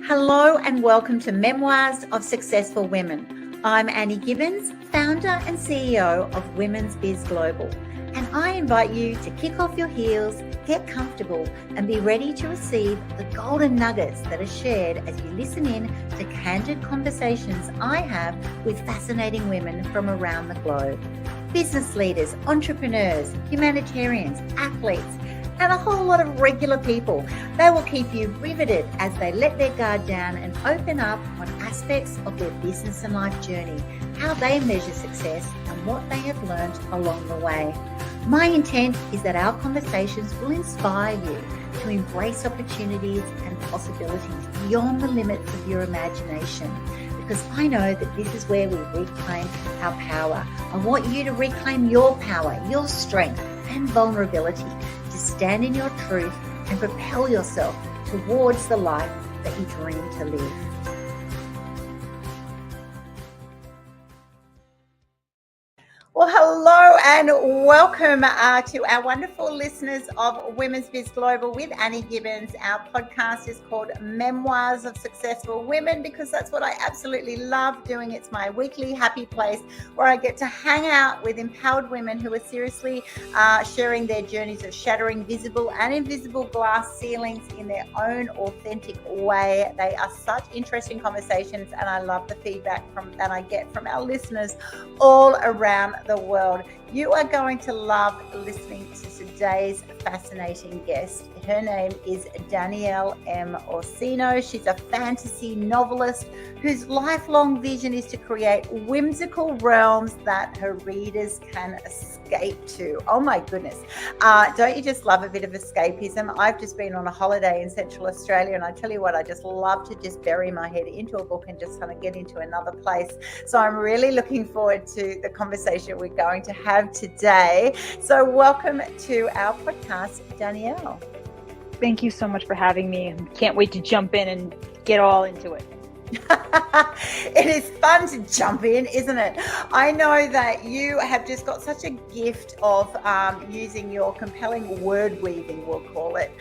Hello and welcome to Memoirs of Successful Women. I'm Annie Gibbins, founder and CEO of Women's Biz Global, and I invite you to kick off your heels, get comfortable, and be ready to receive the golden nuggets that are shared as you listen in to candid conversations I have with fascinating women from around the globe. Business leaders, entrepreneurs, humanitarians, athletes, and a whole lot of regular people. They will keep you riveted as they let their guard down and open up on aspects of their business and life journey, how they measure success, and what they have learned along the way. My intent is that our conversations will inspire you to embrace opportunities and possibilities beyond the limits of your imagination, because I know that this is where we reclaim our power. I want you to reclaim your power, your strength, and vulnerability to stand in your truth and propel yourself towards the life that you dream to live. Well, hello and welcome to our wonderful listeners of Women's Biz Global with Annie Gibbins. Our podcast is called Memoirs of Successful Women because that's what I absolutely love doing. It's my weekly happy place where I get to hang out with empowered women who are seriously sharing their journeys of shattering visible and invisible glass ceilings in their own authentic way. They are such interesting conversations, and I love the feedback that I get from our listeners all around the world. You are going to love listening to today's fascinating guest. Her name is Danielle M. Orsino. She's a fantasy novelist whose lifelong vision is to create whimsical realms that her readers can escape to. Oh my goodness. Don't you just love a bit of escapism? I've just been on a holiday in Central Australia, and I tell you what, I just love to just bury my head into a book and just kind of get into another place. So I'm really looking forward to the conversation we're going to have today. So welcome to our podcast, Danielle. Thank you so much for having me. Can't wait to jump in and get all into it. It is fun to jump in, isn't it? I know that you have just got such a gift of using your compelling word weaving, we'll call it,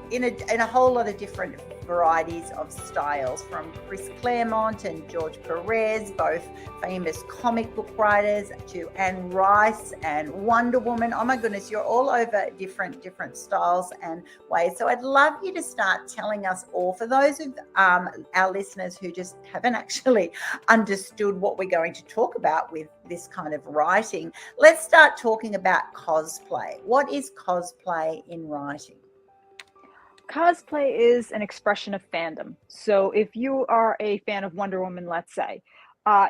in a whole lot of different varieties of styles, from Chris Claremont and George Perez, both famous comic book writers, to Anne Rice and Wonder Woman. Oh my goodness, you're all over different styles and ways. So I'd love you to start telling us all, for those of our listeners who just haven't actually understood what we're going to talk about with this kind of writing, let's start talking about cosplay. What is cosplay in writing? Cosplay is an expression of fandom. So if you are a fan of Wonder Woman, let's say,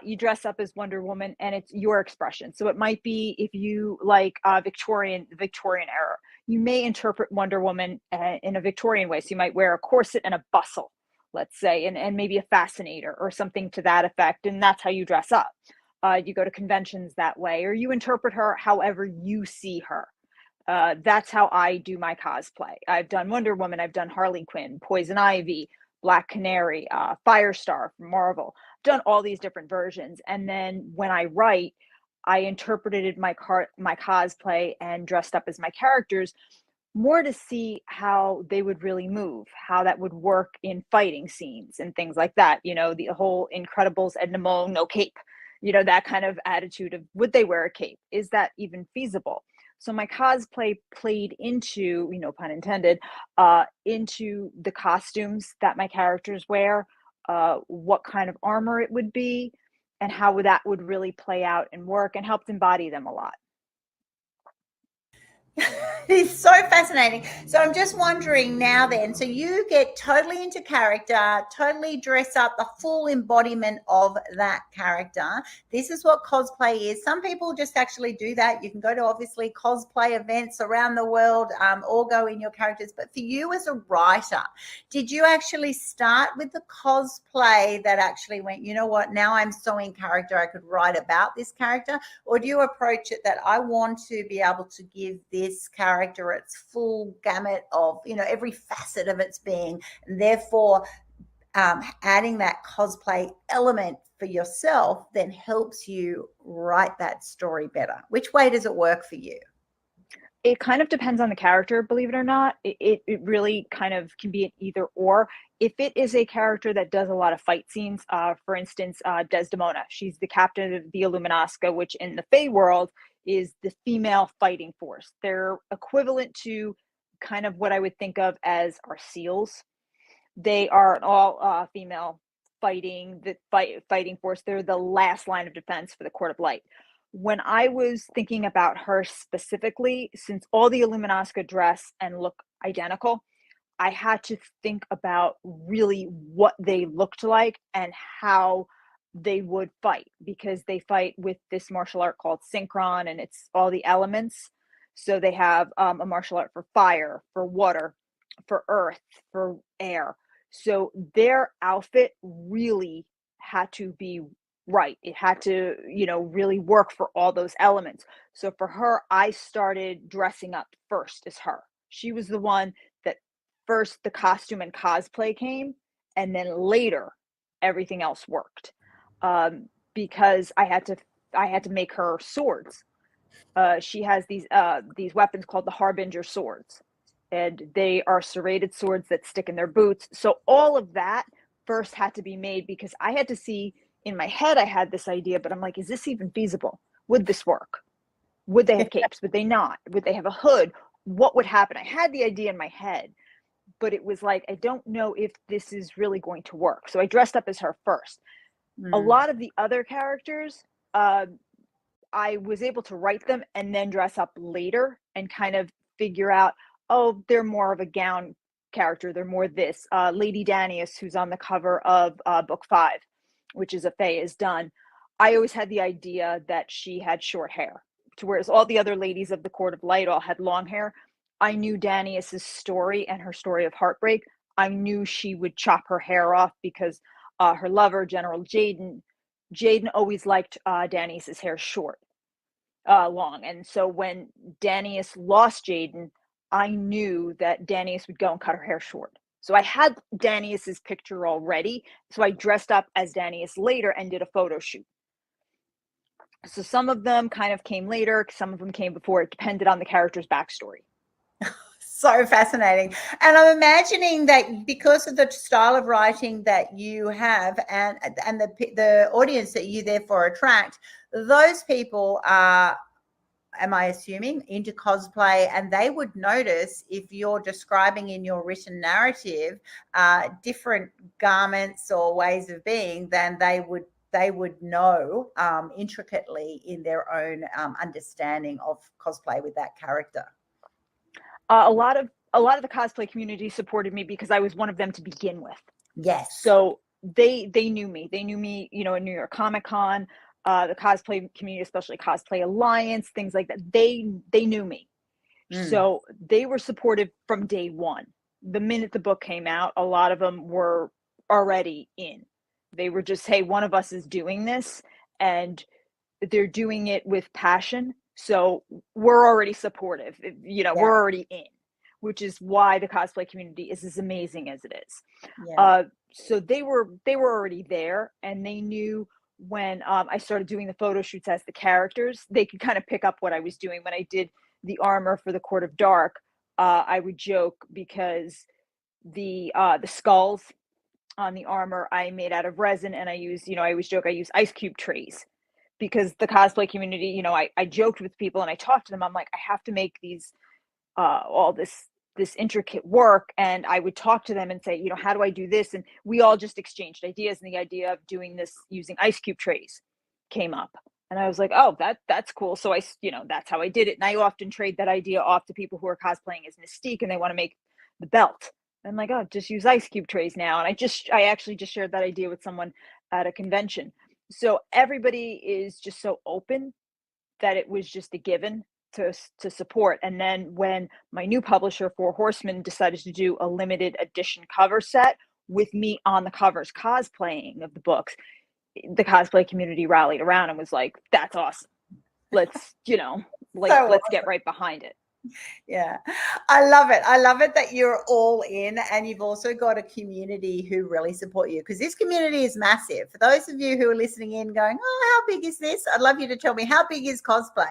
you dress up as Wonder Woman and it's your expression. So it might be, if you like Victorian era, you may interpret Wonder Woman in a Victorian way. So you might wear a corset and a bustle, let's say, and maybe a fascinator or something to that effect. And that's how you dress up. You go to conventions that way, or you interpret her however you see her. That's how I do my cosplay. I've done Wonder Woman, I've done Harley Quinn, Poison Ivy, Black Canary, Firestar from Marvel. I've done all these different versions. And then when I write, I interpreted my cosplay and dressed up as my characters more to see how they would really move, how that would work in fighting scenes and things like that. You know, the whole Incredibles Edna Mode, no cape, you know, that kind of attitude of, would they wear a cape? Is that even feasible? So my cosplay played into, pun intended, into the costumes that my characters wear, what kind of armor it would be, and how that would really play out and work, and helped embody them a lot. It's so fascinating. So I'm just wondering now then, so you get totally into character, totally dress up the full embodiment of that character. This is what cosplay is. Some people just actually do that. You can go to obviously cosplay events around the world, or go in your characters. But for you as a writer, did you actually start with the cosplay that actually went, you know what, now I'm so in character, I could write about this character? Or do you approach it that I want to be able to give this character its full gamut of, every facet of its being, and therefore adding that cosplay element for yourself then helps you write that story better? Which way does it work for you? It kind of depends on the character, believe it or not. It really kind of can be an either or. If it is a character that does a lot of fight scenes, for instance, Desdemona, she's the captain of the Illuminasca, which in the Fae world is the female fighting force. They're equivalent to kind of what I would think of as our SEALs. They are an all female fighting force. They're the last line of defense for the Court of Light. When I was thinking about her specifically, since all the Illuminasca dress and look identical, I had to think about really what they looked like and how they would fight, because they fight with this martial art called synchron, and it's all the elements. So they have a martial art for fire, for water, for earth, for air. So their outfit really had to be right. It had to, really work for all those elements. So for her, I started dressing up first as her. She was the one that first the costume and cosplay came, and then later everything else worked. Because I had to make her swords. She has these weapons called the Harbinger swords, and they are serrated swords that stick in their boots. So all of that first had to be made, because I had to see, in my head I had this idea, but I'm like, is this even feasible? Would this work? Would they have capes? Would they not? Would they have a hood? What would happen? I had the idea in my head, but it was like, I don't know if this is really going to work. So I dressed up as her first. A lot of the other characters, I was able to write them and then dress up later and kind of figure out, oh, they're more of a gown character. They're more this. Lady Danius, who's on the cover of book 5, which is a Fae, is done. I always had the idea that she had short hair, to whereas all the other ladies of the Court of Light all had long hair. I knew Danius's story and her story of heartbreak. I knew she would chop her hair off because her lover, General Jaden always liked Danius's hair short, long. And so when Danius lost Jaden, I knew that Danius would go and cut her hair short. So I had Danius's picture already. So I dressed up as Danius later and did a photo shoot. So some of them kind of came later, some of them came before. It depended on the character's backstory. So fascinating. And I'm imagining that because of the style of writing that you have, and the audience that you therefore attract, those people are, am I assuming, into cosplay, and they would notice if you're describing in your written narrative different garments or ways of being, than they would know intricately in their own understanding of cosplay with that character. A lot of the cosplay community supported me because I was one of them to begin with. Yes. So they knew me. They knew me, in New York Comic Con, the cosplay community, especially Cosplay Alliance, things like that. They knew me. So they were supportive from day one. The minute the book came out, a lot of them were already in. They were just, hey, one of us is doing this, and they're doing it with passion. So we're already supportive, we're already in, which is why the cosplay community is as amazing as it is. Yeah. So they were already there, and they knew when I started doing the photo shoots as the characters, they could kind of pick up what I was doing. When I did the armor for the Court of Dark, I would joke because the skulls on the armor I made out of resin, and I always joke I use ice cube trays, because the cosplay community, I joked with people and I talked to them. I'm like, I have to make these, all this intricate work. And I would talk to them and say, how do I do this? And we all just exchanged ideas, and the idea of doing this using ice cube trays came up. And I was like, oh, that's cool. So that's how I did it. And I often trade that idea off to people who are cosplaying as Mystique and they want to make the belt. And I'm like, oh, just use ice cube trays now. And I actually just shared that idea with someone at a convention. So everybody is just so open that it was just a given to support. And then when my new publisher, Four Horsemen, decided to do a limited edition cover set with me on the covers cosplaying of the books, the cosplay community rallied around and was like, that's awesome. Let's, let's get right behind it. Yeah, I love it. I love it that you're all in, and you've also got a community who really support you, because this community is massive. For those of you who are listening in going, oh, how big is this? I'd love you to tell me, how big is cosplay?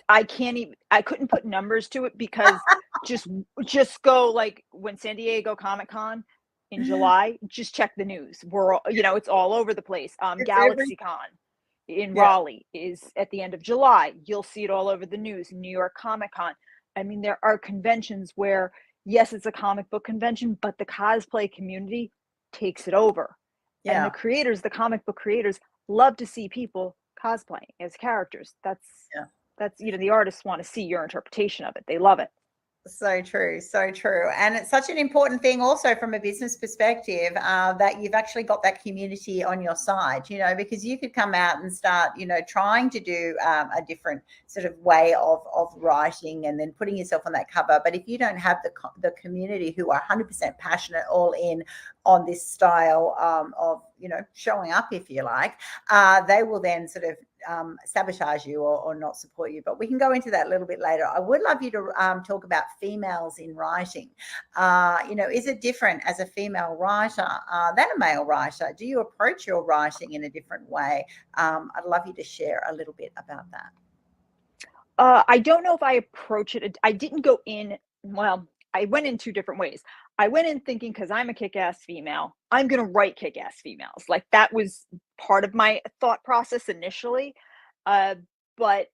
I can't even, I couldn't put numbers to it because just go like when San Diego Comic-Con in July, just check the news. We're all, it's all over the place. It's every GalaxyCon in yeah, Raleigh is at the end of July. You'll see it all over the news. New York Comic-Con. I mean, there are conventions where, yes, it's a comic book convention, but the cosplay community takes it over. And yeah, the comic book creators love to see people cosplay as characters. yeah. That's the artists want to see your interpretation of it. They love it. So true, so true. And it's such an important thing also from a business perspective, that you've actually got that community on your side, because you could come out and start, trying to do a different sort of way of writing and then putting yourself on that cover. But if you don't have the community who are 100% passionate, all in on this style of, showing up, if you like, they will then sort of sabotage you or not support you. But we can go into that a little bit later. I would love you to talk about females in writing. Is it different as a female writer than a male writer? Do you approach your writing in a different way? I'd love you to share a little bit about that. I don't know if I approach it. I didn't go in, well, I went in two different ways. I went in thinking because I'm a kick-ass female, I'm going to write kick-ass females. Like that was part of my thought process initially. But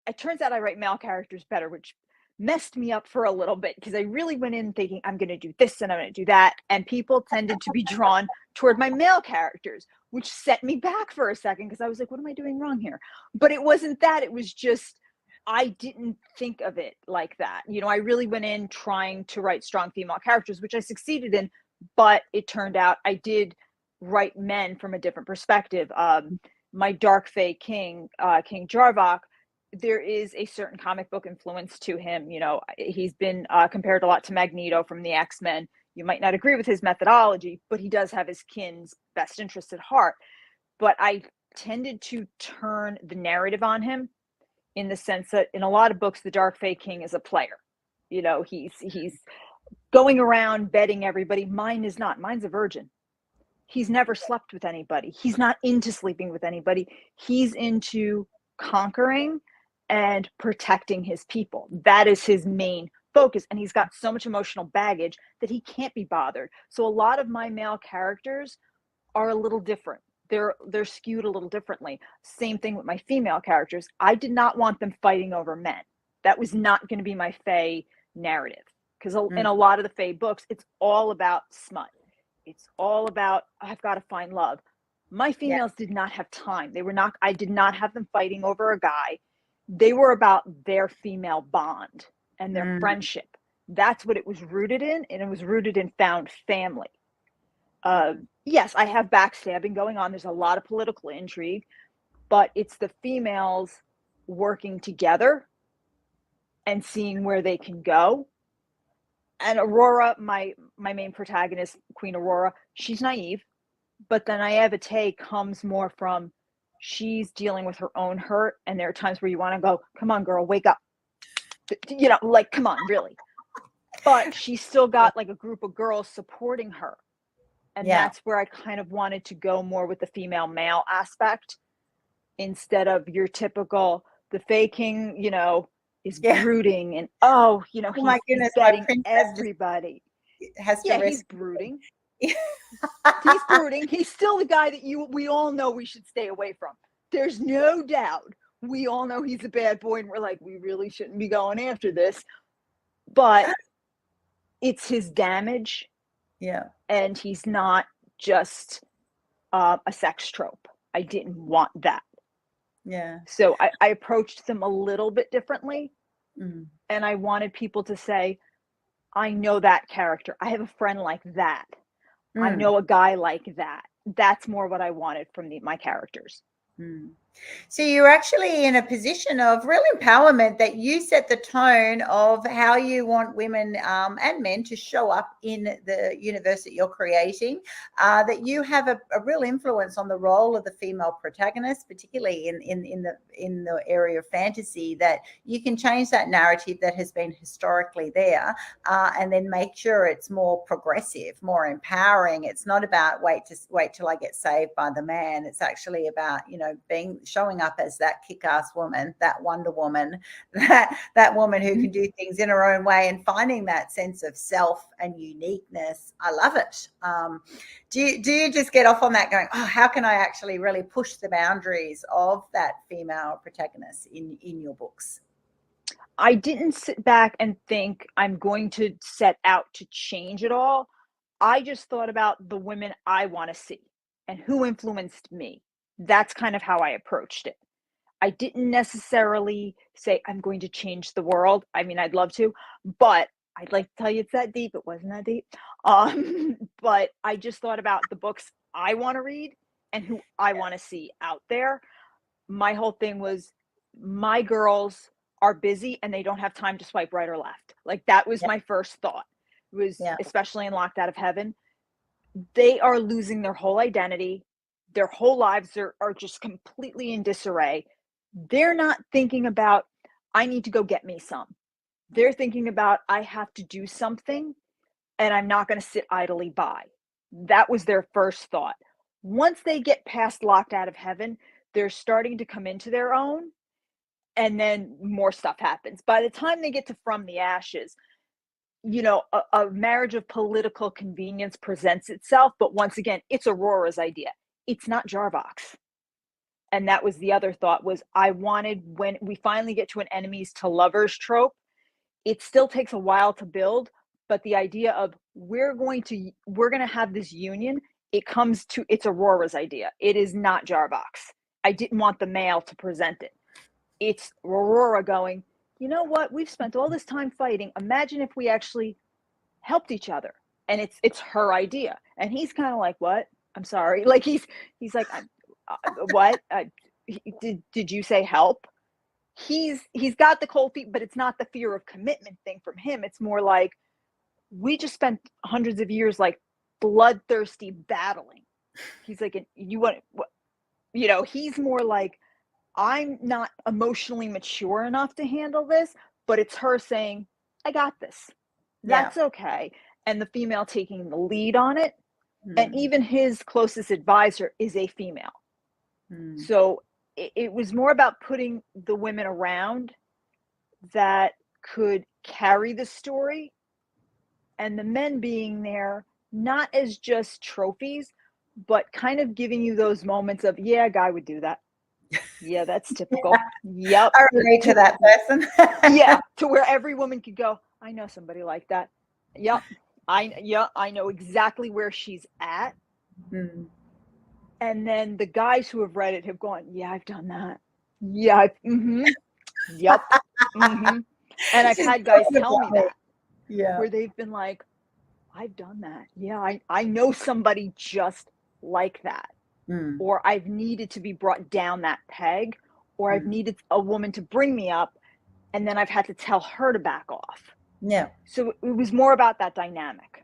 it turns out I write male characters better, which messed me up for a little bit because I really went in thinking I'm going to do this and I'm going to do that. And people tended to be drawn toward my male characters, which set me back for a second because I was like, what am I doing wrong here? But it wasn't that. It was just, I didn't think of it like that. I really went in trying to write strong female characters, which I succeeded in, but it turned out I did write men from a different perspective. My Dark Fae King, King Jarvok, there is a certain comic book influence to him. He's been compared a lot to Magneto from the X-Men. You might not agree with his methodology, but he does have his kin's best interests at heart. But I tended to turn the narrative on him in the sense that in a lot of books, the Dark Fae King is a player. He's going around bedding everybody. Mine is not. Mine's a virgin. He's never slept with anybody. He's not into sleeping with anybody. He's into conquering and protecting his people. That is his main focus. And he's got so much emotional baggage that he can't be bothered. So a lot of my male characters are a little different. They're skewed a little differently. Same thing with my female characters. I did not want them fighting over men. That was not going to be my Fae narrative. Because in a lot of the Fae books, it's all about smut. It's all about, I've got to find love. My females did not have time. I did not have them fighting over a guy. They were about their female bond and their friendship. That's what it was rooted in. And it was rooted in found family. Yes, I have backstabbing going on. There's a lot of political intrigue, but it's the females working together and seeing where they can go. And Aurora, my main protagonist, Queen Aurora, she's naive, but the naivete comes more from she's dealing with her own hurt. And there are times where you want to go, come on, girl, wake up. Like, come on, really. But she's still got like a group of girls supporting her. And that's where I kind of wanted to go more with the female male aspect instead of your typical, the Fae King, is brooding and, he's my goodness, betting everybody. He's brooding. He's brooding. He's still the guy that we all know we should stay away from. There's no doubt. We all know he's a bad boy and we're like, we really shouldn't be going after this. But it's his damage. Yeah. And he's not just a sex trope. I didn't want that. Yeah. So I approached them a little bit differently. And I wanted people to say, I know that character. I have a friend like that. I know a guy like that. That's more what I wanted from my characters. So you're actually in a position of real empowerment that you set the tone of how you want women and men to show up in the universe that you're creating, that you have a real influence on the role of the female protagonist, particularly in the area of fantasy, that you can change that narrative that has been historically there, and then make sure it's more progressive, more empowering. It's not about wait till I get saved by the man. It's actually about, showing up as that kick-ass woman, that Wonder Woman, that woman who can do things in her own way, and finding that sense of self and uniqueness. I love it. Do you just get off on that going, oh, how can I actually really push the boundaries of that female protagonist in your books? I didn't sit back and think I'm going to set out to change it all. I just thought about the women I want to see and who influenced me. That's kind of how I approached it. I didn't necessarily say I'm going to change the world. I mean, I'd love to, but I'd like to tell you it's that deep. It wasn't that deep. But I just thought about the books I want to read and who I want to see out there. My whole thing was, my girls are busy and they don't have time to swipe right or left. Like, that was my first thought. It was, especially in Locked Out of Heaven, they are losing their whole identity. Their whole lives are just completely in disarray. They're not thinking about, I need to go get me some. They're thinking about, I have to do something and I'm not going to sit idly by. That was their first thought. Once they get past Locked Out of Heaven, they're starting to come into their own, and then more stuff happens. By the time they get to From the Ashes, you know, a marriage of political convenience presents itself. But once again, it's Aurora's idea. It's not Jarbox. And that was the other thought, was I wanted, when we finally get to an enemies to lovers trope, it still takes a while to build, but the idea of we're going to have this union, it's Aurora's idea. It is not Jarbox. I didn't want the male to present it. It's Aurora going, you know what? We've spent all this time fighting. Imagine if we actually helped each other. And it's her idea. And he's kind of like, what? I'm sorry. Like, he's like, what? Did you say help? He's got the cold feet, but it's not the fear of commitment thing from him. It's more like, we just spent hundreds of years like bloodthirsty battling. He's like, you want, you know, he's more like, I'm not emotionally mature enough to handle this, but it's her saying, I got this. That's okay. And the female taking the lead on it. And even his closest advisor is a female. So it was more about putting the women around that could carry the story, and the men being there not as just trophies, but kind of giving you those moments of, yeah, a guy would do that. Yeah, that's typical. Yep. I relate to that person. Yeah, to where every woman could go, I know somebody like that. Yep. I know exactly where she's at. And then the guys who have read it have gone, yeah, I've done that. Yeah. Yep. And I've had guys tell me that. Yeah. Where they've been like, I've done that. Yeah, I know somebody just like that. Or I've needed to be brought down that peg, or I've needed a woman to bring me up, and then I've had to tell her to back off. Yeah. So it was more about that dynamic.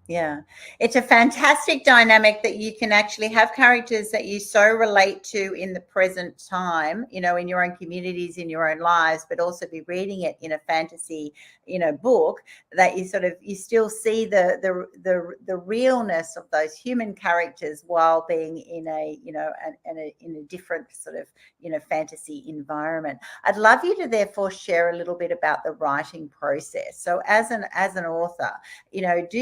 Yeah, it's a fantastic dynamic that you can actually have characters that you so relate to in the present time, you know, in your own communities, in your own lives, but also be reading it in a fantasy, you know, book, that you still see the realness of those human characters while being in a, you know, in a different sort of, you know, fantasy environment. I'd love you to therefore share a little bit about the writing process. So as an author, you know, do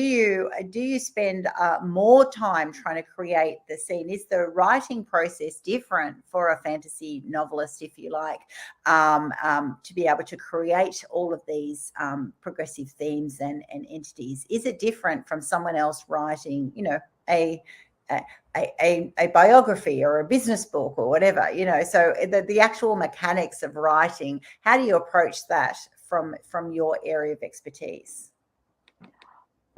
you spend more time trying to create the scene? Is the writing process different for a fantasy novelist, if you like, to be able to create all of these progressive themes and entities? Is it different from someone else writing, you know, a biography or a business book or whatever, you know? So the actual mechanics of writing, how do you approach that from your area of expertise?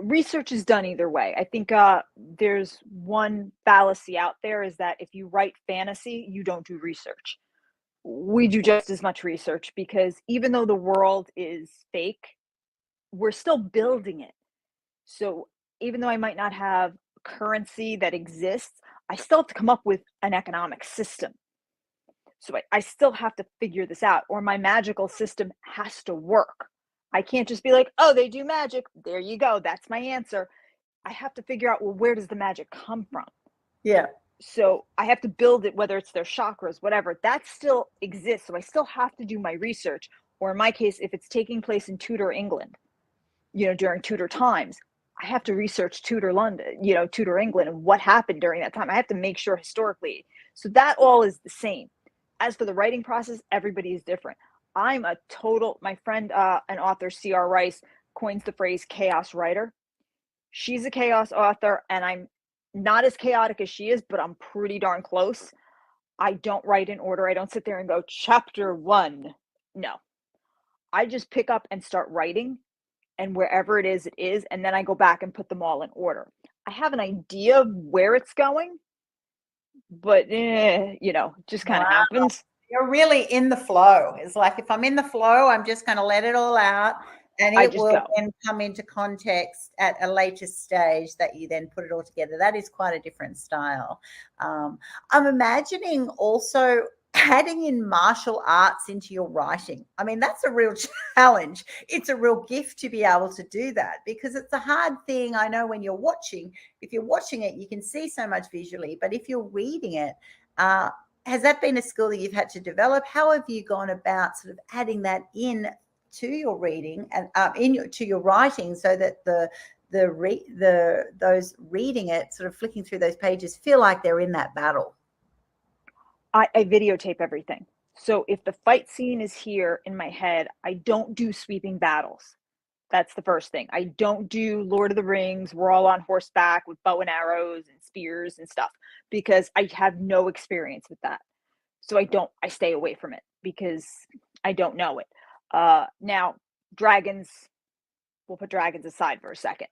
Research is done either way. I think there's one fallacy out there, is that if you write fantasy, you don't do research. We do just as much research, because even though the world is fake, we're still building it. So even though I might not have currency that exists, I still have to come up with an economic system. So I still have to figure this out, or my magical system has to work. I can't just be like, oh, they do magic. There you go. That's my answer. I have to figure out, well, where does the magic come from? Yeah. So I have to build it, whether it's their chakras, whatever, that still exists. So I still have to do my research. Or in my case, if it's taking place in Tudor England, during Tudor times, I have to research Tudor London, Tudor England, and what happened during that time. I have to make sure historically. So that all is the same. As for the writing process, everybody is different. My friend, an author, C.R. Rice, coins the phrase chaos writer. She's a chaos author, and I'm not as chaotic as she is, but I'm pretty darn close. I don't write in order. I don't sit there and go, chapter 1. No. I just pick up and start writing, and wherever it is, and then I go back and put them all in order. I have an idea of where it's going, but just kind of happens. You're really in the flow. It's like, if I'm in the flow, I'm just going to let it all out, and it will then come into context at a later stage that you then put it all together. That is quite a different style. I'm imagining also adding in martial arts into your writing. I mean, that's a real challenge. It's a real gift to be able to do that, because it's a hard thing. I know when you're watching, if you're watching it, you can see so much visually, but if you're reading it, has that been a skill that you've had to develop? How have you gone about sort of adding that in to your reading and to your writing, so that those reading it, sort of flicking through those pages, feel like they're in that battle? I videotape everything. So if the fight scene is here in my head, I don't do sweeping battles. That's the first thing. I don't do Lord of the Rings. We're all on horseback with bow and arrows and spears and stuff, because I have no experience with that. So I stay away from it because I don't know it. Now, dragons, we'll put dragons aside for a second.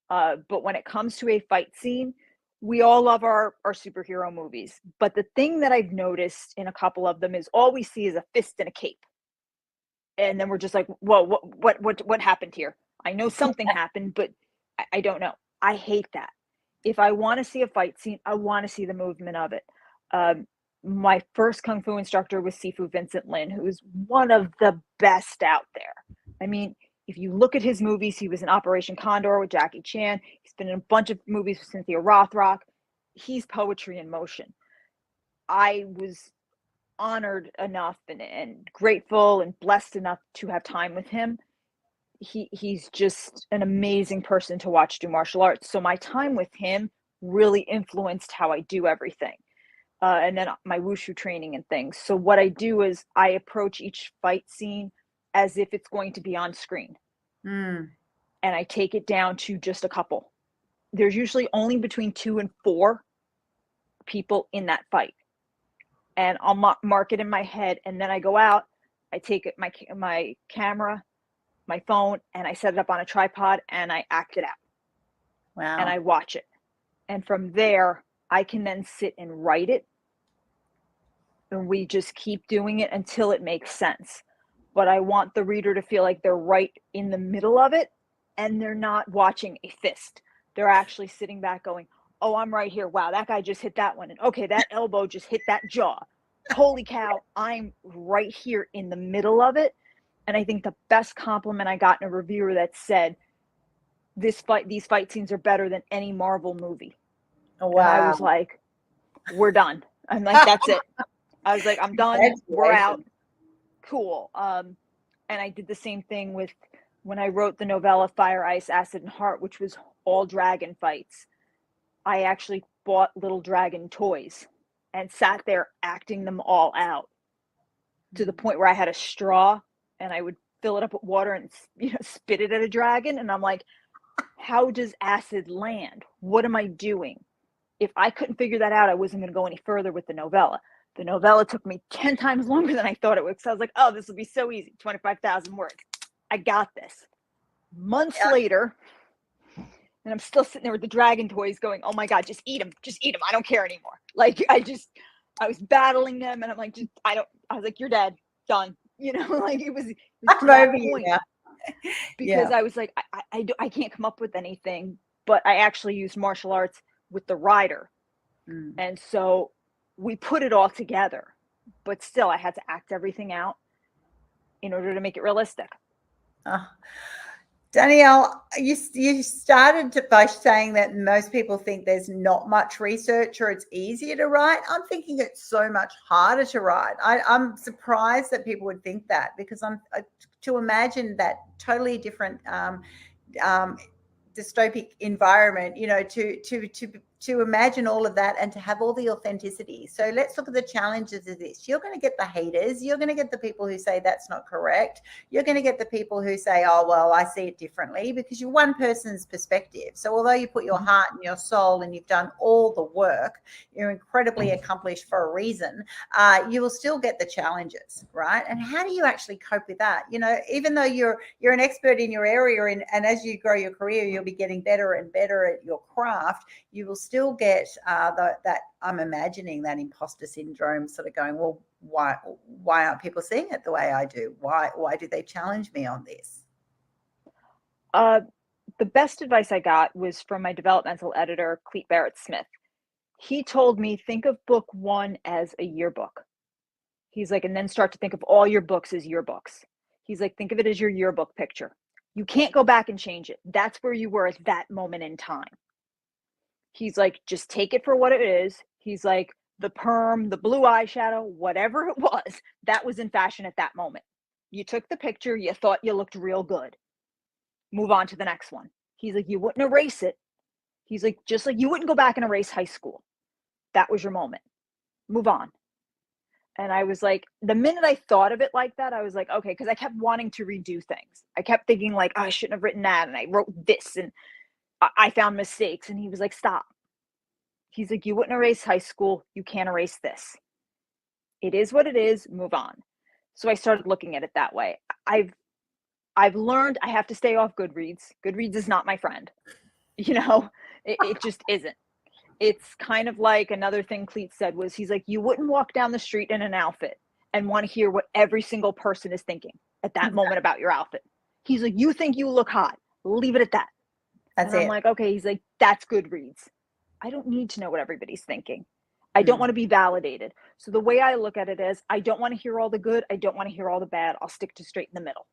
But when it comes to a fight scene, we all love our superhero movies. But the thing that I've noticed in a couple of them is all we see is a fist and a cape. And then we're just like, whoa, what happened here? I know something happened, but I don't know. I hate that. If I want to see a fight scene, I want to see the movement of it. My first Kung Fu instructor was Sifu Vincent Lin, who is one of the best out there. I mean, if you look at his movies, he was in Operation Condor with Jackie Chan. He's been in a bunch of movies with Cynthia Rothrock. He's poetry in motion. I was honored enough and grateful and blessed enough to have time with him. He's just an amazing person to watch do martial arts. So my time with him really influenced how I do everything. And then my wushu training and things. So what I do is I approach each fight scene as if it's going to be on screen. And I take it down to just a couple. There's usually only between 2 and 4 people in that fight. And I'll mark it in my head. And then I go out, I take it, my camera, my phone, and I set it up on a tripod and I act it out. Wow. And I watch it. And from there, I can then sit and write it. And we just keep doing it until it makes sense. But I want the reader to feel like they're right in the middle of it and they're not watching a fist. They're actually sitting back going, oh, I'm right here. Wow, that guy just hit that one. And okay, that elbow just hit that jaw. Holy cow, I'm right here in the middle of it. And I think the best compliment I got in a reviewer that said, these fight scenes are better than any Marvel movie. Oh, wow. And I was like, we're done. I'm like, that's it. I was like, I'm done. We're out. Cool. And I did the same thing with when I wrote the novella Fire, Ice, Acid, and Heart, which was all dragon fights. I actually bought little dragon toys and sat there acting them all out to the point where I had a straw and I would fill it up with water and spit it at a dragon. And I'm like, how does acid land? What am I doing? If I couldn't figure that out, I wasn't going to go any further with the novella. The novella took me 10 times longer than I thought it would. So I was like, oh, this will be so easy. 25,000 words. I got this. Months later, and I'm still sitting there with the dragon toys going, oh my God, just eat them. Just eat them. I don't care anymore. Like, I was battling them and I'm like, I was like, you're dead. Done. Like it was to that point. Because I was like, I can't come up with anything, but I actually used martial arts with the rider. And so we put it all together, but still I had to act everything out in order to make it realistic. Danielle, you started by saying that most people think there's not much research or it's easier to write. I'm thinking it's so much harder to write. I'm surprised that people would think that, because to imagine that totally different um, dystopic environment, to imagine all of that and to have all the authenticity. So let's look at the challenges of this. You're going to get the haters. You're going to get the people who say that's not correct. You're going to get the people who say, oh, well, I see it differently, because you're one person's perspective. So although you put your heart and your soul and you've done all the work, you're incredibly accomplished for a reason, you will still get the challenges, right? And how do you actually cope with that? Even though you're an expert in your area, and as you grow your career, you'll be getting better and better at your craft, you will still get that, I'm imagining, that imposter syndrome sort of going, well, why aren't people seeing it the way I do? Why do they challenge me on this? The best advice I got was from my developmental editor, Cleet Barrett Smith. He told me, think of book one as a yearbook. He's like, and then start to think of all your books as yearbooks. He's like, think of it as your yearbook picture. You can't go back and change it. That's where you were at that moment in time. He's like, just take it for what it is. He's like, the perm, the blue eyeshadow, whatever it was, that was in fashion at that moment. You took the picture, you thought you looked real good. Move on to the next one. He's like, you wouldn't erase it. He's like, just like you wouldn't go back and erase high school. That was your moment. Move on. And I was like, the minute I thought of it like that, I was like, okay, because I kept wanting to redo things. I kept thinking like, oh, I shouldn't have written that. And I wrote this and I found mistakes. And he was like, stop. He's like, you wouldn't erase high school. You can't erase this. It is what it is. Move on. So I started looking at it that way. I've learned I have to stay off Goodreads. Goodreads is not my friend. It just isn't. It's kind of like another thing Cleet said was, he's like, you wouldn't walk down the street in an outfit and want to hear what every single person is thinking at that moment about your outfit. He's like, you think you look hot. Leave it at that. I'm like, okay. He's like, that's Goodreads. I don't need to know what everybody's thinking. I don't want to be validated. So the way I look at it is, I don't want to hear all the good. I don't want to hear all the bad. I'll stick to straight in the middle.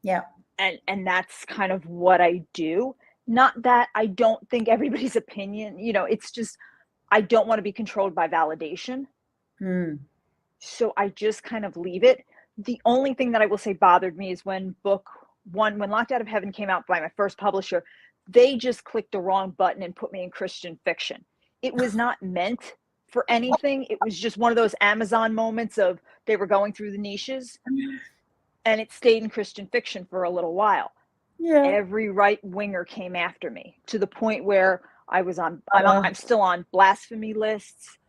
Yeah. And that's kind of what I do. Not that I don't think everybody's opinion, it's just, I don't want to be controlled by validation. So I just kind of leave it. The only thing that I will say bothered me is when book one, when Locked Out of Heaven came out by my first publisher, they just clicked the wrong button and put me in Christian fiction. It was not meant for anything. It was just one of those Amazon moments of they were going through the niches, and it stayed in Christian fiction for a little while. Yeah. Every right winger came after me to the point where I'm still on blasphemy lists.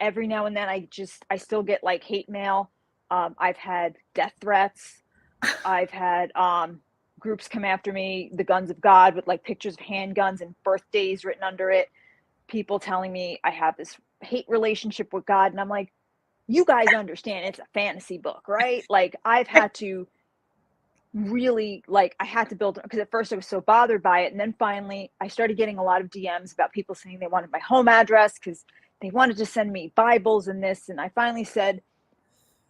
Every now and then I still get like hate mail. I've had death threats. I've had groups come after me, the Guns of God, with like pictures of handguns and birthdays written under it. People telling me I have this hate relationship with God. And I'm like, you guys understand it's a fantasy book, right? Like I've had to really, I had to build, because at first I was so bothered by it. And then finally I started getting a lot of DMs about people saying they wanted my home address because they wanted to send me Bibles and this. And I finally said,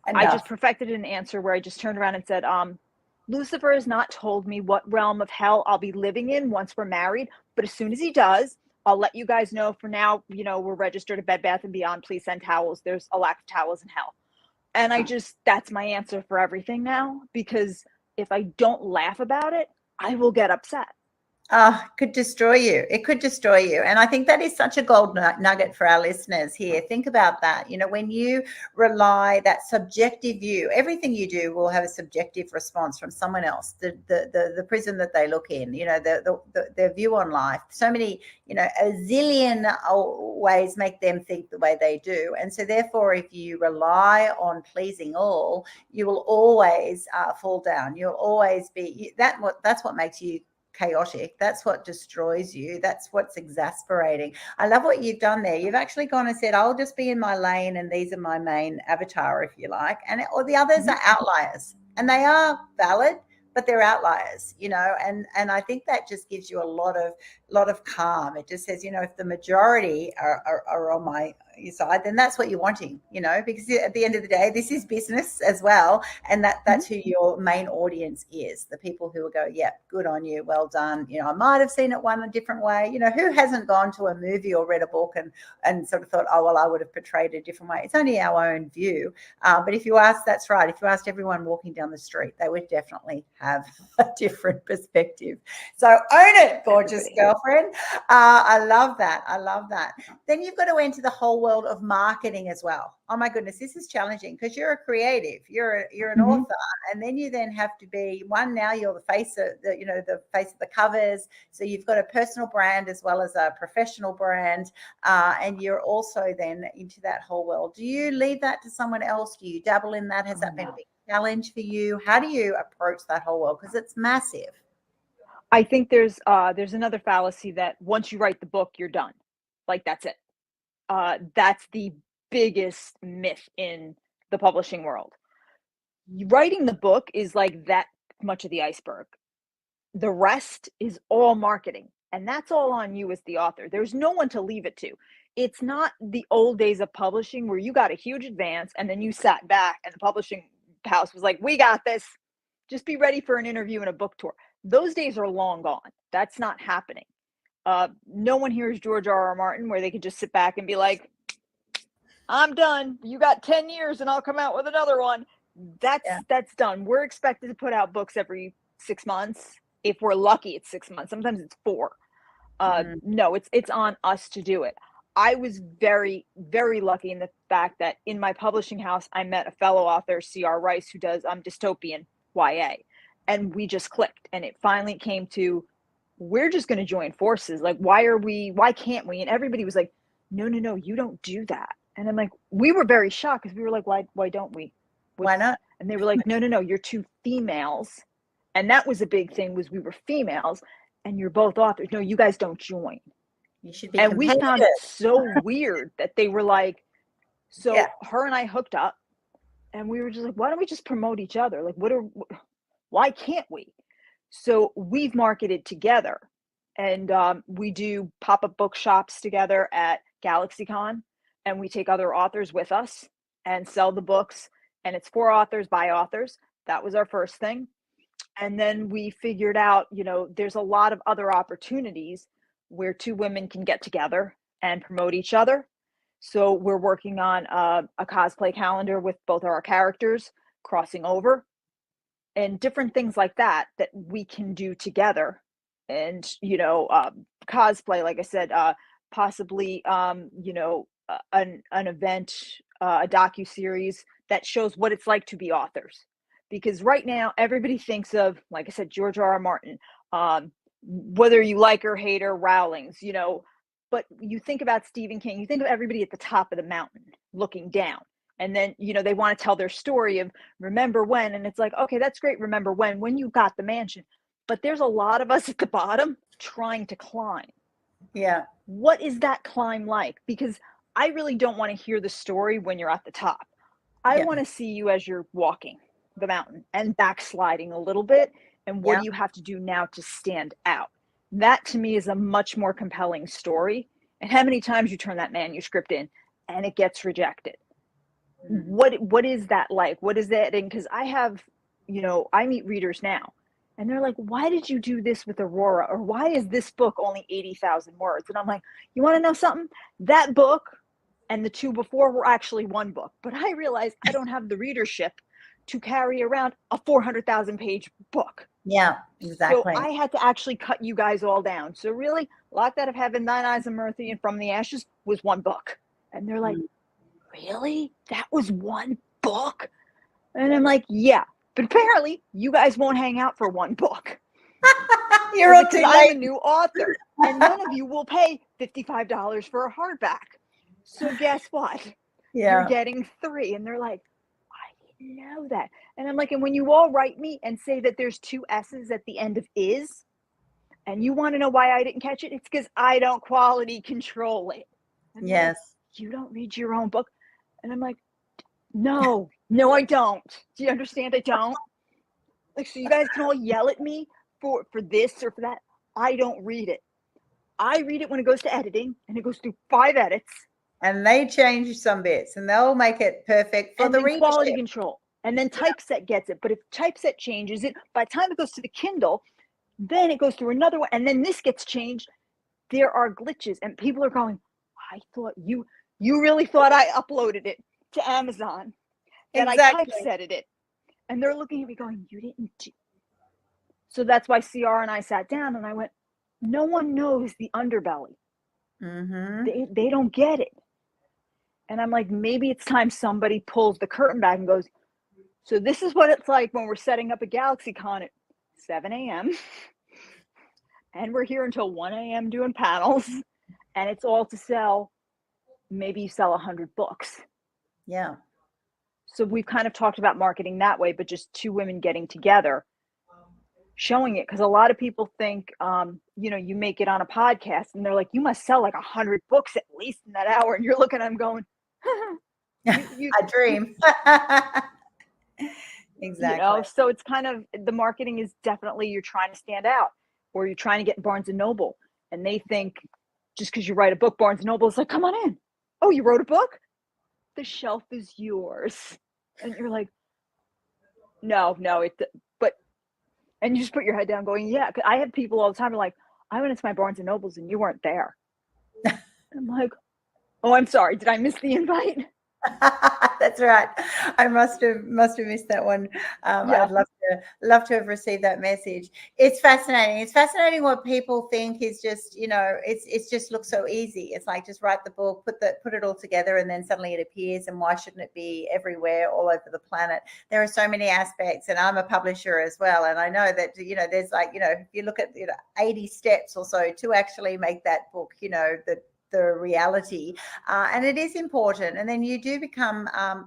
enough. I just perfected an answer where I just turned around and said, Lucifer has not told me what realm of hell I'll be living in once we're married, but as soon as he does, I'll let you guys know. For now, we're registered at Bed Bath & Beyond. Please send towels. There's a lack of towels in hell. And that's my answer for everything now, because if I don't laugh about it, I will get upset. Could destroy you. It could destroy you. And I think that is such a gold nugget for our listeners here. Think about that. When you rely that subjective view, everything you do will have a subjective response from someone else, the prism that they look in, their view on life. So many, a zillion ways make them think the way they do. And so therefore, if you rely on pleasing all, you will always fall down. You'll always be that's what makes you chaotic. That's what destroys you. That's what's exasperating. I love what you've done there. You've actually gone and said, I'll just be in my lane and these are my main avatar, if you like, or the others are outliers, and they are valid, but they're outliers, and I think that just gives you a lot of calm. It just says, if the majority are on my, side, then that's what you're wanting, because at the end of the day, this is business as well. And that's who your main audience is, the people who will go, yeah, good on you, well done. I might have seen it one a different way. Who hasn't gone to a movie or read a book and sort of thought, oh, well, I would have portrayed a different way. It's only our own view. But if you ask, that's right. If you asked everyone walking down the street, they would definitely have a different perspective. So own it, gorgeous girlfriend. I love that. I love that. Then you've got to enter the whole world of marketing as well. Oh my goodness, this is challenging because you're a creative, you're an author, and then you then have to be one. Now you're the face of the face of the covers. So you've got a personal brand as well as a professional brand, and you're also then into that whole world. Do you leave that to someone else? Do you dabble in that? Has that been a big challenge for you? How do you approach that whole world? Because it's massive. I think there's another fallacy that once you write the book, you're done. Like, that's it. That's the biggest myth in the publishing world. Writing the book is like that much of the iceberg. The rest is all marketing, and that's all on you as the author. There's no one to leave it to. It's not the old days of publishing where you got a huge advance and then you sat back and the publishing house was like, we got this. Just be ready for an interview and a book tour. Those days are long gone. That's not happening. No one here is George R.R. Martin where they can just sit back and be like, I'm done. You got 10 years and I'll come out with another one. That's done. We're expected to put out books every 6 months. If we're lucky, it's 6 months. Sometimes it's 4. No, it's on us to do it. I was very, very lucky in the fact that in my publishing house, I met a fellow author, C.R. Rice, who does dystopian YA. And we just clicked. And it finally came to, we're just going to join forces. Like, why can't we? And everybody was like, no, you don't do that. And I'm like, we were very shocked because we were like, why don't we? Why not? And they were like, no, you're 2 females. And that was a big thing, was we were females and you're both authors. No, you guys don't join. You should be and competitive. We found it so weird that they were like, her and I hooked up and we were just like, why don't we just promote each other? Like, why can't we? So we've marketed together, and we do pop-up bookshops together at GalaxyCon, and we take other authors with us and sell the books, and it's for authors by authors. That was our first thing. And then we figured out, there's a lot of other opportunities where 2 women can get together and promote each other. So we're working on a cosplay calendar with both our characters crossing over and different things like that we can do together. And, cosplay, like I said, possibly, an event, a docuseries that shows what it's like to be authors. Because right now, everybody thinks of, like I said, George R.R. Martin, whether you like or hate or Rowling's, but you think about Stephen King, you think of everybody at the top of the mountain looking down. And then, they want to tell their story of remember when, and it's like, okay, that's great. Remember when you got the mansion, but there's a lot of us at the bottom trying to climb. Yeah. What is that climb like? Because I really don't want to hear the story when you're at the top. I want to see you as you're walking the mountain and backsliding a little bit. And what do you have to do now to stand out? That to me is a much more compelling story. And how many times you turn that manuscript in and it gets rejected? What is that like? What is that? And because I have, I meet readers now and they're like, why did you do this with Aurora? Or why is this book only 80,000 words? And I'm like, you want to know something? That book and the 2 before were actually 1 book, but I realized I don't have the readership to carry around a 400,000 page book. Yeah, exactly. So I had to actually cut you guys all down. So really, Locked Out of Heaven, Thine Eyes of Mercy, and From the Ashes was 1 book. And they're like, really? That was 1 book? And I'm like, yeah. But apparently, you guys won't hang out for 1 book. You're up to late. I'm a new author, and none of you will pay $55 for a hardback. So guess what? You're getting 3. And they're like, I didn't know that. And I'm like, and when you all write me and say that there's 2 S's at the end of is, and you want to know why I didn't catch it, it's because I don't quality control it. And yes. Like, you don't read your own book? And I'm like, no, I don't. Do you understand? I don't. Like, so you guys can all yell at me for this or for that. I don't read it. I read it when it goes to editing, and it goes through 5 edits, and they change some bits and they'll make it perfect for and the then quality readership. control, and then typeset gets it. But if typeset changes it, by the time it goes to the Kindle, then it goes through another one, and then this gets changed. There are glitches, and people are going, I thought you really thought I uploaded it to Amazon, that Exactly. I typesetted it. And they're looking at me going, you didn't do. So that's why CR and I sat down and I went, no one knows the underbelly. They don't get it. And I'm like, maybe it's time somebody pulls the curtain back and goes, so this is what it's like when we're setting up a GalaxyCon at 7 a.m. and we're here until 1 a.m. doing panels, and it's all to sell. Maybe you sell 100 books. Yeah. So we've kind of talked about marketing that way, but just two women getting together, showing it. Because a lot of people think, you make it on a podcast and they're like, you must sell like 100 books at least in that hour. And you're looking at them going, I dream. Exactly. So it's kind of, the marketing is definitely, you're trying to stand out, or you're trying to get Barnes and Noble, and they think just because you write a book, Barnes and Noble is like, come on in. Oh, you wrote a book? The shelf is yours. And you're like, no, and you just put your head down going, yeah. I have people all the time like, I went into my Barnes and Nobles and you weren't there. I'm like, oh, I'm sorry. Did I miss the invite? That's right. I must have missed that one. Yeah. I'd love to have received that message. It's fascinating. It's fascinating what people think is just, it's just looks so easy. It's like, just write the book, put it all together, and then suddenly it appears. And why shouldn't it be everywhere, all over the planet? There are so many aspects, and I'm a publisher as well. And I know that, there's like, if you look at 80 steps or so to actually make that book, the reality, and it is important. And then you do become, I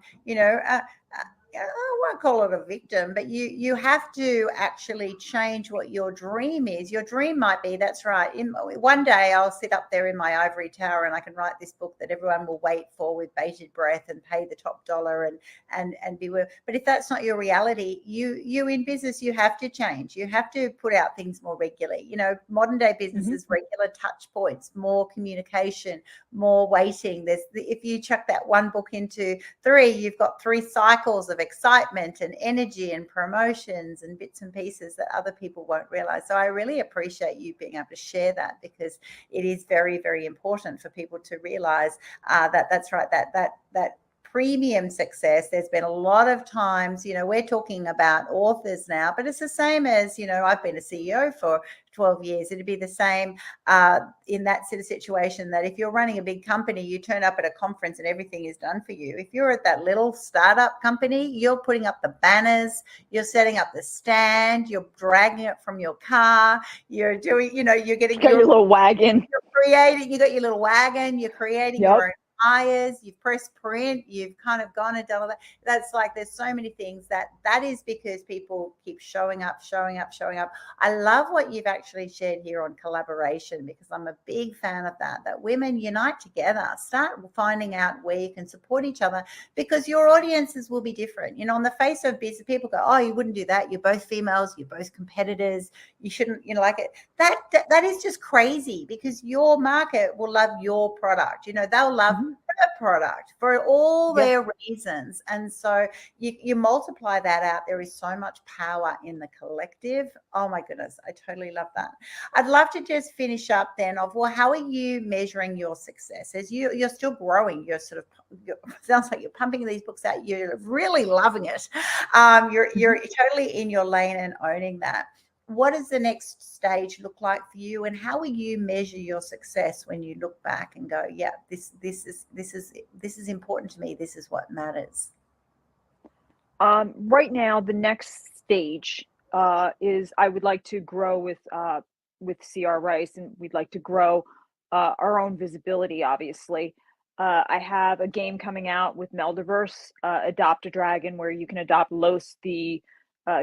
won't call it a victim, but you have to actually change what your dream is. Your dream might be, that's right, one day I'll sit up there in my ivory tower and I can write this book that everyone will wait for with bated breath and pay the top dollar and be with. But if that's not your reality, you in business, you have to change. You have to put out things more regularly. Modern day businesses, regular touch points, more communication, more waiting. If you chuck that one book into 3, you've got 3 cycles of excitement and energy and promotions and bits and pieces that other people won't realize. So I really appreciate you being able to share that, because it is very, very important for people to realize that's right, that premium success. There's been a lot of times, we're talking about authors now, but it's the same as, I've been a CEO for 12 years. It'd be the same in that sort of situation, that if you're running a big company, you turn up at a conference and everything is done for you. If you're at that little startup company, you're putting up the banners, you're setting up the stand, you're dragging it from your car, you're doing, you're getting your little wagon. You got your little wagon, you're creating your own flyers, you've pressed print, you've kind of gone and done all that. That's like, there's so many things that is because people keep showing up. I love what you've actually shared here on collaboration, because I'm a big fan of that women unite together, start finding out where you can support each other, because your audiences will be different. On the face of business, people go, oh, you wouldn't do that, you're both females, you're both competitors, you shouldn't, like it. That is just crazy, because your market will love your product. They'll love her product for all their reasons. And so you multiply that out. There is so much power in the collective. Oh my goodness, I totally love that. I'd love to just finish up then of, well, how are you measuring your success as you're still growing? You're sounds like you're pumping these books out, you're really loving it. You're totally in your lane and owning that. What does the next stage look like for you, and how will you measure your success when you look back and go, yeah, this is important to me, this is what matters? Right now, the next stage is, I would like to grow with CR Rice, and we'd like to grow our own visibility, obviously. I have a game coming out with Meldiverse, Adopt a Dragon, where you can adopt Los, the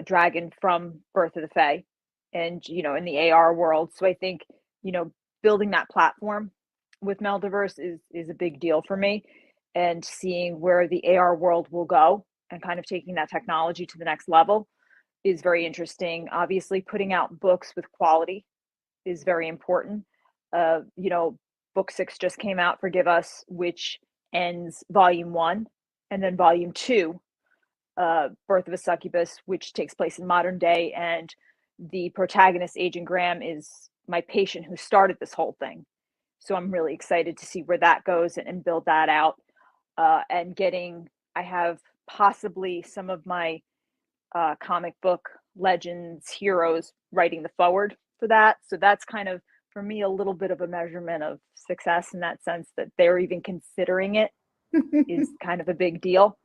dragon from Birth of the Fae, and in the AR world. So I think building that platform with Meldiverse is a big deal for me, and seeing where the AR world will go and kind of taking that technology to the next level is very interesting. Obviously, putting out books with quality is very important. book 6 just came out, Forgive Us, which ends volume 1, and then volume 2, Birth of a Succubus, which takes place in modern day, and the protagonist, Agent Graham, is my patient who started this whole thing. So I'm really excited to see where that goes and build that out. And I have possibly some of my comic book legends, heroes writing the forward for that. So that's kind of, for me, a little bit of a measurement of success in that sense, that they're even considering it is kind of a big deal.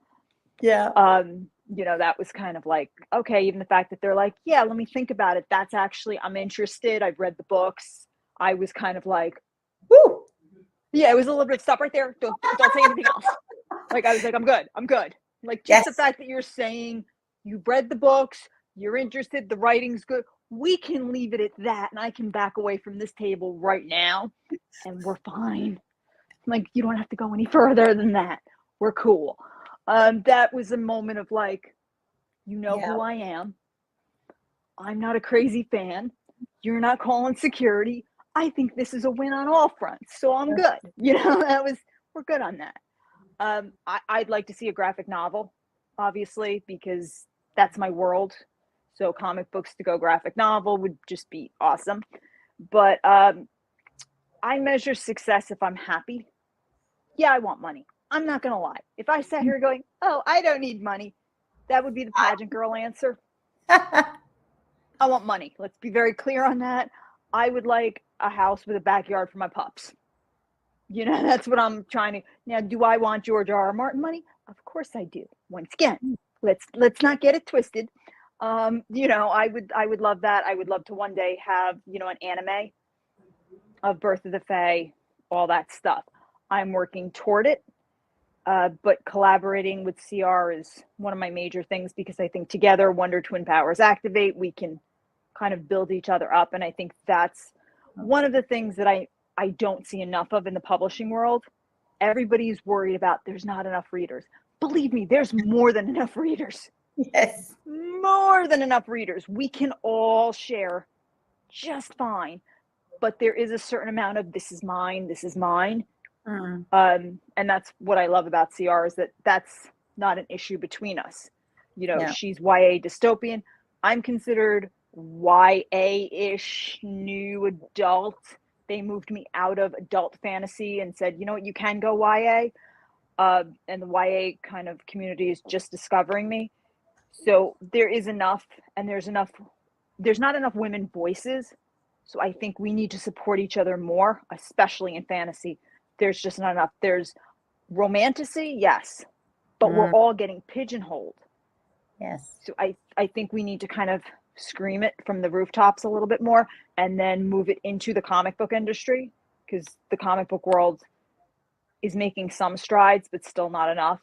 Yeah. That was kind of like, okay, even the fact that they're like, yeah, let me think about it. That's actually, I'm interested. I've read the books. I was kind of like, woo. Yeah, it was a little bit, stop right there. Don't say anything else. Like, I was like, I'm good. Like, just the fact that you're saying you've read the books, you're interested, the writing's good. We can leave it at that, and I can back away from this table right now, and we're fine. Like, you don't have to go any further than that. We're cool. That was a moment of like, who I am. I'm not a crazy fan. You're not calling security. I think this is a win on all fronts, so I'm good. We're good on that. I'd like to see a graphic novel, obviously, because that's my world. So comic books to go graphic novel would just be awesome. But I measure success if I'm happy. Yeah, I want money. I'm not going to lie. If I sat here going, oh, I don't need money, that would be the pageant girl answer. I want money. Let's be very clear on that. I would like a house with a backyard for my pups. That's what I'm trying to. Now, do I want George R.R. Martin money? Of course I do. Once again, let's not get it twisted. I would love that. I would love to one day have, an anime of Birth of the Fae, all that stuff. I'm working toward it. But collaborating with CR is one of my major things, because I think together, Wonder Twin Powers activate, we can kind of build each other up. And I think that's one of the things that I don't see enough of in the publishing world. Everybody's worried about there's not enough readers. Believe me, there's more than enough readers. Yes. More than enough readers. We can all share just fine. But there is a certain amount of this is mine. And that's what I love about CR, is that that's not an issue between us. She's YA dystopian. I'm considered YA-ish, new adult. They moved me out of adult fantasy and said, you know what, you can go YA. And the YA kind of community is just discovering me. So there is enough, and there's not enough women voices. So I think we need to support each other more, especially in fantasy. There's just not enough. There's romantasy, yes, but we're all getting pigeonholed. Yes. So I think we need to kind of scream it from the rooftops a little bit more, and then move it into the comic book industry, because the comic book world is making some strides, but still not enough.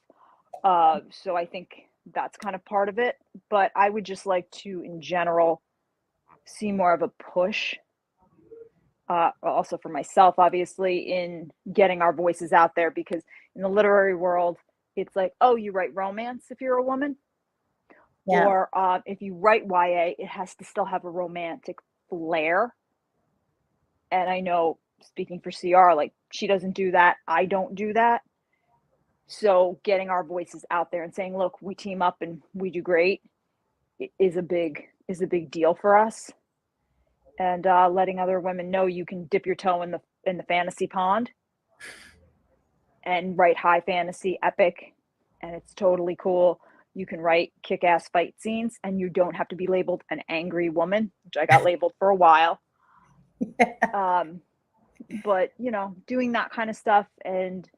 So I think that's kind of part of it. But I would just like to, in general, see more of a push. Also for myself, obviously, in getting our voices out there, because in the literary world, it's like, oh, you write romance if you're a woman, or if you write YA, it has to still have a romantic flair. And I know, speaking for CR, like, she doesn't do that. I don't do that. So getting our voices out there and saying, look, we team up and we do great is a big deal for us. And letting other women know you can dip your toe in the fantasy pond and write high fantasy epic, and it's totally cool. You can write kick-ass fight scenes, and you don't have to be labeled an angry woman, which I got labeled for a while. But doing that kind of stuff and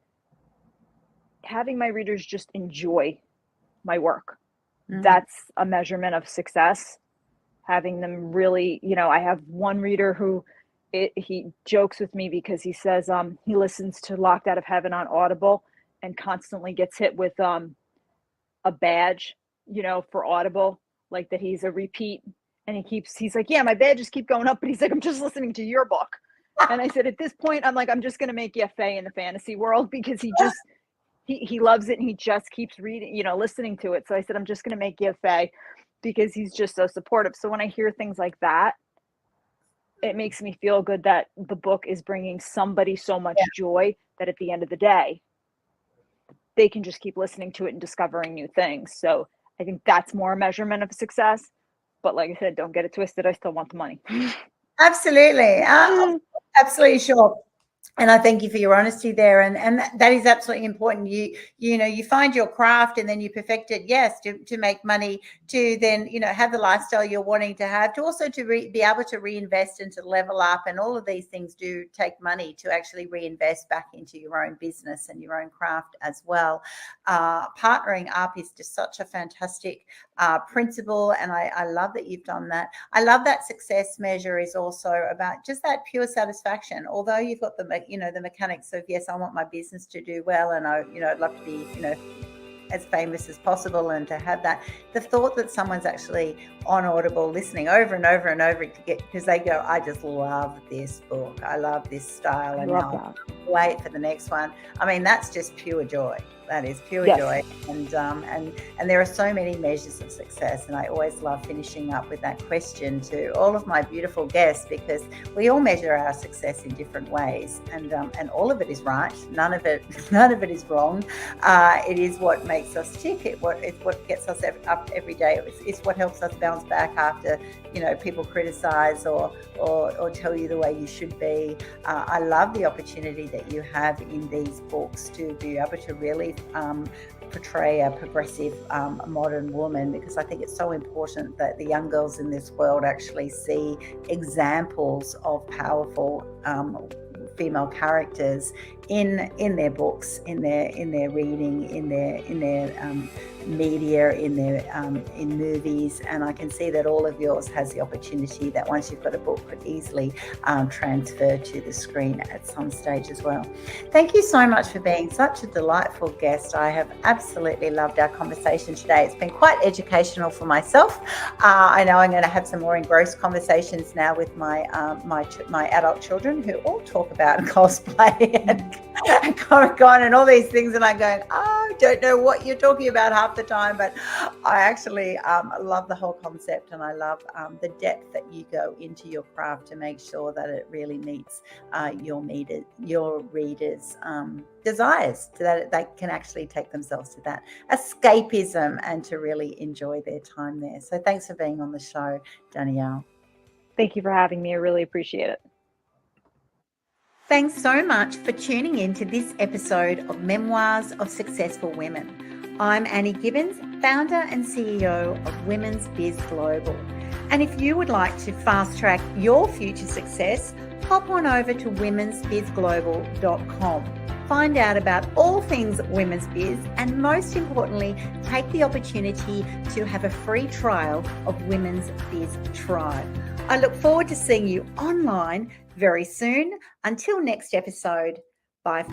having my readers just enjoy my work, that's a measurement of success. Having them really, I have one reader who he jokes with me because he says he listens to Locked Out of Heaven on Audible and constantly gets hit with a badge, for Audible, like that he's a repeat. And he's like, yeah, my badges keep going up, but he's like, I'm just listening to your book. And I said, at this point, I'm like, I'm just going to make you a fae in the fantasy world, because he loves it and he just keeps reading, listening to it. So I said, I'm just going to make you a fae, because he's just so supportive. So when I hear things like that, it makes me feel good that the book is bringing somebody so much joy that at the end of the day, they can just keep listening to it and discovering new things. So I think that's more a measurement of success. But like I said, don't get it twisted. I still want the money. Absolutely. Absolutely sure. And I thank you for your honesty there. And that is absolutely important. You find your craft and then you perfect it, yes, to make money, to then, have the lifestyle you're wanting to have, to also to be able to reinvest and to level up. And all of these things do take money to actually reinvest back into your own business and your own craft as well. Partnering up is just such a fantastic principle. And I love that you've done that. I love that success measure is also about just that pure satisfaction. Although you've got the mechanics of, yes, I want my business to do well, and I'd love to be, as famous as possible, and to have that, the thought that someone's actually on Audible listening over and over and over because they go, I just love this book, I love this style, and now I wait for the next one. I mean, that's just pure joy. That is pure joy. And there are so many measures of success, and I always love finishing up with that question to all of my beautiful guests, because we all measure our success in different ways, and all of it is right. None of it is wrong. It is what makes us tick. It's what gets us up every day. It's what helps us bounce back after people criticize or tell you the way you should be. I love the opportunity that you have in these books to be able to really portray a progressive modern woman, because I think it's so important that the young girls in this world actually see examples of powerful female characters in their books, in their reading, in their media, in movies. And I can see that all of yours has the opportunity that once you've got a book could easily transfer to the screen at some stage as well. Thank you so much for being such a delightful guest. I have absolutely loved our conversation today. It's been quite educational for myself. I know I'm going to have some more engrossed conversations now with my adult children, who all talk about cosplay and Comic-Con and all these things, and I'm going, I don't know what you're talking about half the time, but I actually love the whole concept, and I love the depth that you go into your craft to make sure that it really meets your readers' desires, so that they can actually take themselves to that escapism and to really enjoy their time there. So thanks for being on the show, Danielle. Thank you for having me. I really appreciate it. Thanks so much for tuning in to this episode of Memoirs of Successful Women. I'm Annie Gibbins, founder and CEO of Women's Biz Global. And if you would like to fast track your future success, hop on over to womensbizglobal.com. Find out about all things women's biz, and most importantly, take the opportunity to have a free trial of Women's Biz Tribe. I look forward to seeing you online very soon. Until next episode, bye.